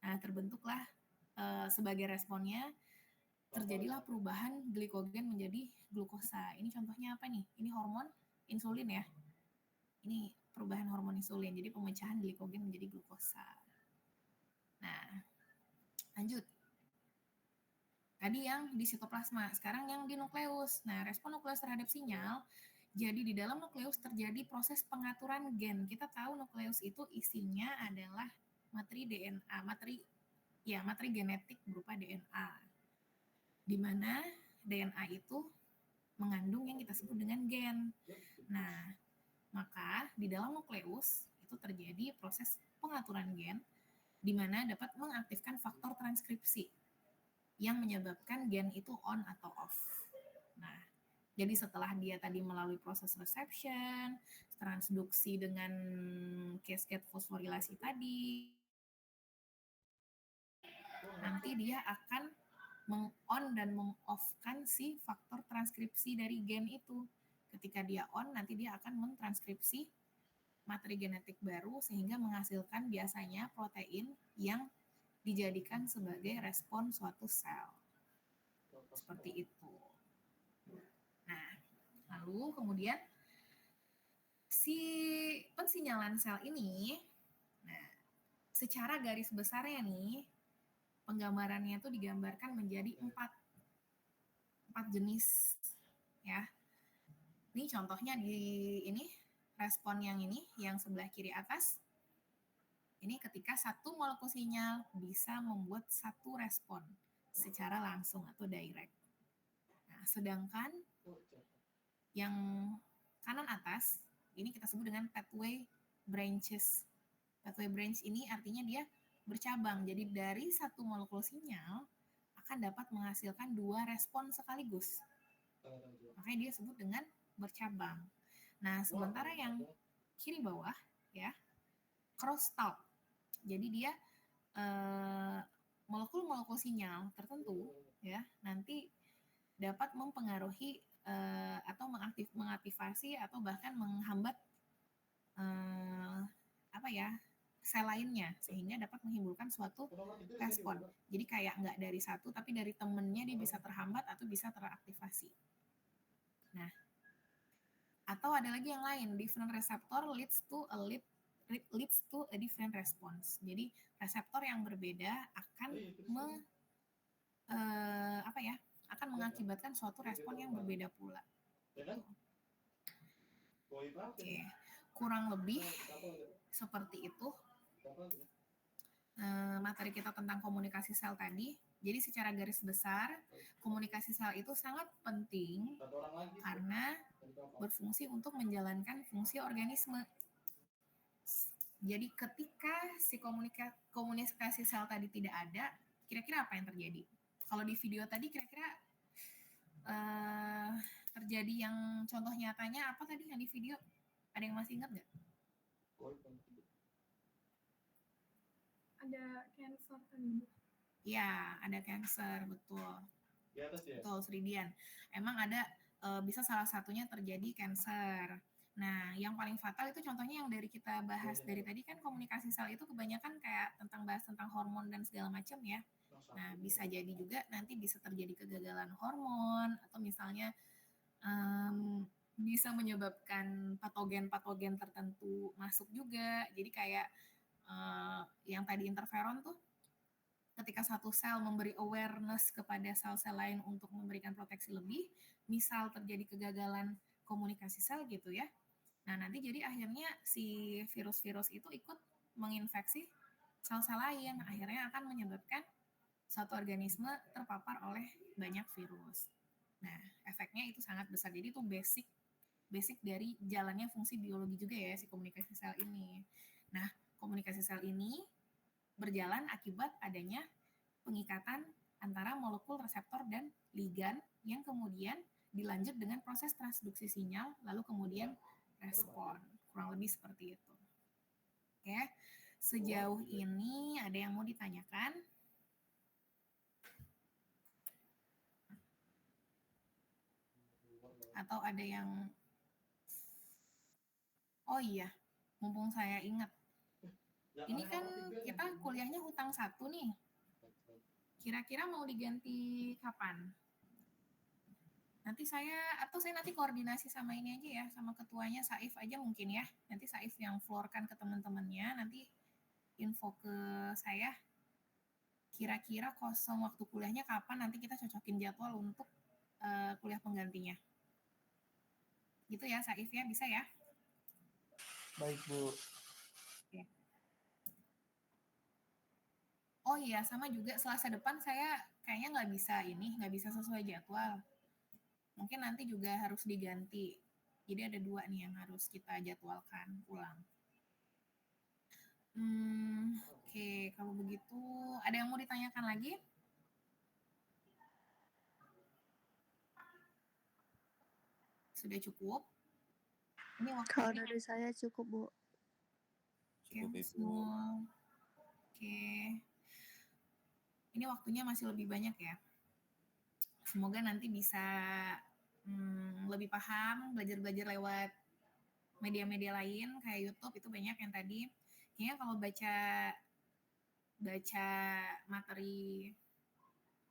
Nah, terbentuklah sebagai responnya terjadilah perubahan glikogen menjadi glukosa. Ini contohnya apa nih? Ini hormon insulin ya. Ini perubahan hormon insulin. Jadi pemecahan glikogen menjadi glukosa. Nah, lanjut. Tadi yang di sitoplasma, sekarang yang di nukleus. Nah, respon nukleus terhadap sinyal, jadi di dalam nukleus terjadi proses pengaturan gen. Kita tahu nukleus itu isinya adalah materi DNA, materi genetik berupa DNA. Di mana DNA itu mengandung yang kita sebut dengan gen. Nah, maka di dalam nukleus itu terjadi proses pengaturan gen di mana dapat mengaktifkan faktor transkripsi yang menyebabkan gen itu on atau off. Nah, jadi setelah dia tadi melalui proses reception, transduksi dengan cascade fosforilasi tadi, nanti dia akan meng-on dan meng-off-kan si faktor transkripsi dari gen itu. Ketika dia on, nanti dia akan mentranskripsi materi genetik baru sehingga menghasilkan biasanya protein yang dijadikan sebagai respon suatu sel. Seperti itu. Nah, lalu kemudian si pensinyalan sel ini, nah, secara garis besarnya nih, penggambarannya itu digambarkan menjadi empat jenis, ya. Ini contohnya di ini respon yang ini, yang sebelah kiri atas. Ini ketika satu molekul sinyal bisa membuat satu respon secara langsung atau direct. Nah, sedangkan yang kanan atas, ini kita sebut dengan pathway branches. Pathway branch ini artinya dia bercabang. Jadi dari satu molekul sinyal akan dapat menghasilkan dua respon sekaligus. Makanya dia sebut dengan bercabang. Nah, sementara yang kiri bawah ya, crosstalk. Jadi dia molekul-molekul sinyal tertentu ya nanti dapat mempengaruhi atau mengaktifasi atau bahkan menghambat sel lainnya sehingga dapat menimbulkan suatu respon. Jadi kayak nggak dari satu tapi dari temennya dia bisa terhambat atau bisa teraktivasi. Nah, atau ada lagi yang lain, different receptor leads to a different response. Jadi reseptor yang berbeda akan akan mengakibatkan suatu respon yang berbeda pula. Gitu. Oke, kurang lebih seperti itu materi kita tentang komunikasi sel tadi. Jadi secara garis besar, komunikasi sel itu sangat penting karena berfungsi untuk menjalankan fungsi organisme. Jadi ketika si komunikasi sel tadi tidak ada, kira-kira apa yang terjadi? Kalau di video tadi kira-kira terjadi yang contoh nyatanya apa tadi yang di video? Ada yang masih ingat nggak? Ada cancer tadi. Ya, ada cancer, betul. Di atas ya? Betul, Sridian. Emang ada bisa salah satunya terjadi cancer. Nah, yang paling fatal itu contohnya yang dari kita bahas dari tadi kan komunikasi sel itu kebanyakan kayak bahas tentang hormon dan segala macam ya. Nah, bisa jadi juga nanti bisa terjadi kegagalan hormon atau misalnya bisa menyebabkan patogen-patogen tertentu masuk juga. Jadi kayak yang tadi interferon tuh ketika satu sel memberi awareness kepada sel-sel lain untuk memberikan proteksi lebih, misal terjadi kegagalan komunikasi sel gitu ya. Nah, nanti jadi akhirnya si virus-virus itu ikut menginfeksi sel-sel lain, akhirnya akan menyebabkan suatu organisme terpapar oleh banyak virus. Nah, efeknya itu sangat besar. Jadi itu basic dari jalannya fungsi biologi juga ya si komunikasi sel ini. Nah, komunikasi sel ini berjalan akibat adanya pengikatan antara molekul reseptor dan ligan yang kemudian dilanjut dengan proses transduksi sinyal lalu kemudian respon. Kurang lebih seperti itu. Oke. Sejauh ini ada yang mau ditanyakan? Atau ada yang oh iya, mumpung saya ingat. Ini kan kita kuliahnya hutang 1 nih. Kira-kira mau diganti kapan? Nanti saya nanti koordinasi sama ini aja ya, sama ketuanya Saif aja mungkin ya. Nanti Saif yang floorkan ke teman-temannya, nanti info ke saya. kira-kira kosong waktu kuliahnya kapan, nanti kita cocokin jadwal untuk kuliah penggantinya. Gitu ya, Saif ya, bisa ya? Baik, Bu. Oke. Oh iya, sama juga Selasa depan saya kayaknya nggak bisa sesuai jadwal. Mungkin nanti juga harus diganti. Jadi ada 2 nih yang harus kita jadwalkan ulang. Oke, kalau begitu ada yang mau ditanyakan lagi? Sudah cukup? Ini Kalau waktunya. dari saya cukup, Bu. Oke, Cukup, Ibu. Husnul. Oke. Ini waktunya masih lebih banyak ya. Semoga nanti bisa lebih paham, belajar-belajar lewat media-media lain kayak YouTube, itu banyak yang tadi. Kayaknya kalau baca materi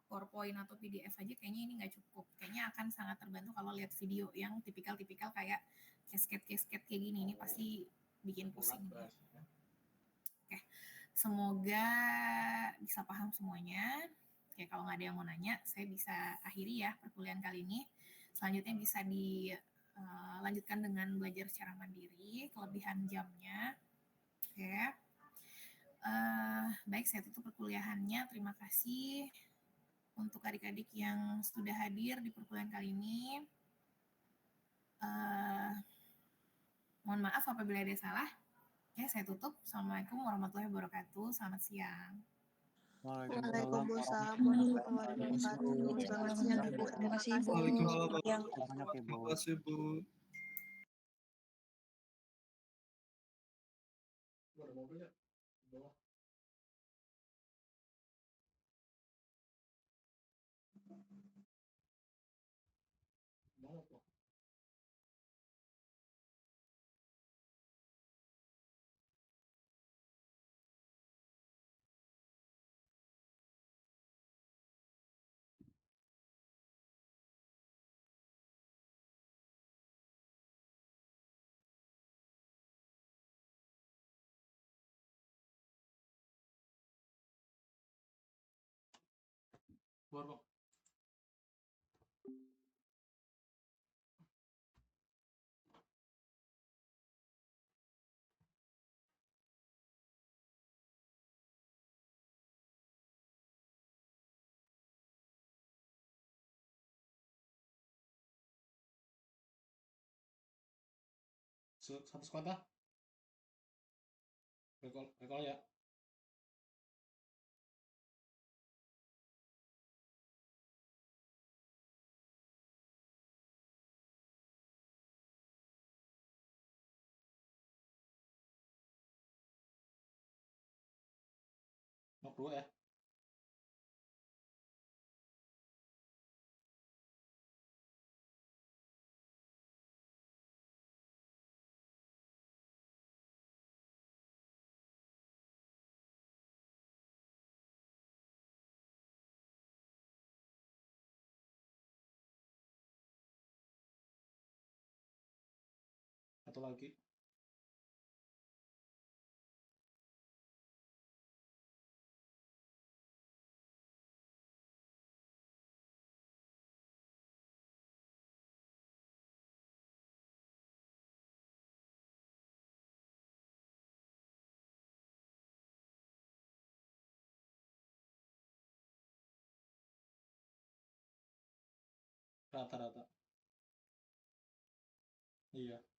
PowerPoint atau PDF aja kayaknya ini nggak cukup. Kayaknya akan sangat terbantu kalau lihat video yang tipikal-tipikal kayak cascade kayak gini. Ini pasti bikin pusing. Oke, semoga bisa paham semuanya. Oke, kalau nggak ada yang mau nanya, saya bisa akhiri ya perkuliahan kali ini. Selanjutnya bisa dilanjutkan dengan belajar secara mandiri, kelebihan jamnya. Oke. Baik, saya tutup perkuliahannya. Terima kasih untuk adik-adik yang sudah hadir di perkuliahan kali ini. Mohon maaf apabila ada salah. Ya, saya tutup. Assalamualaikum warahmatullahi wabarakatuh. Selamat siang. Waalaikumsalam warahmatullahi wabarakatuh. Selamat siang, Ibu. Terima kasih, Bu. Terima kasih, Bu. Keluar, Bang. Satu squad ah. Recall ya. Knock 2 ya. Satu lagi. Rata-rata. Iya.